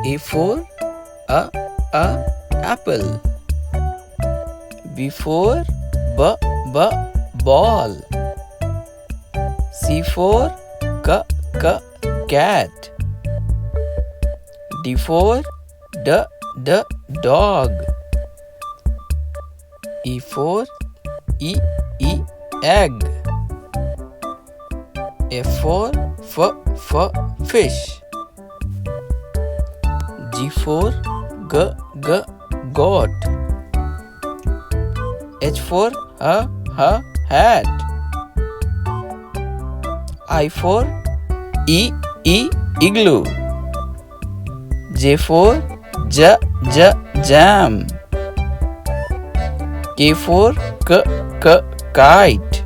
A for a apple. B for ball. C for cat. D for dog. E for egg. F for fish. G for goat. H for hat. I for igloo. J for jam. K for kite.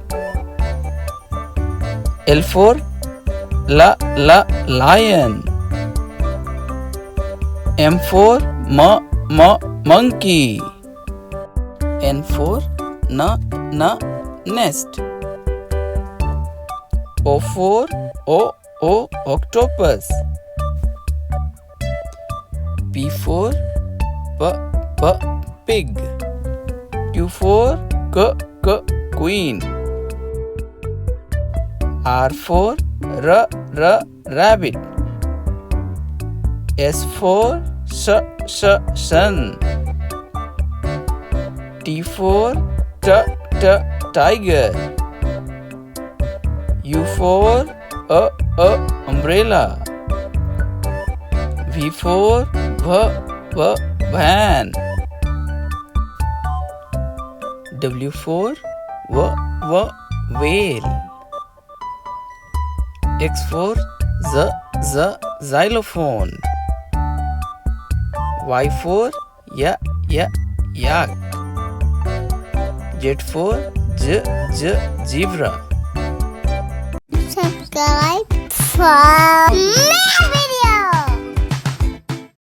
L for lion. M for monkey. N for nest. O for octopus. P for pig. Q for queen. R for rabbit. S for sun. T for tiger. U for umbrella. V for van. W for whale. X for xylophone. Y for yak. Z for zebra. Subscribe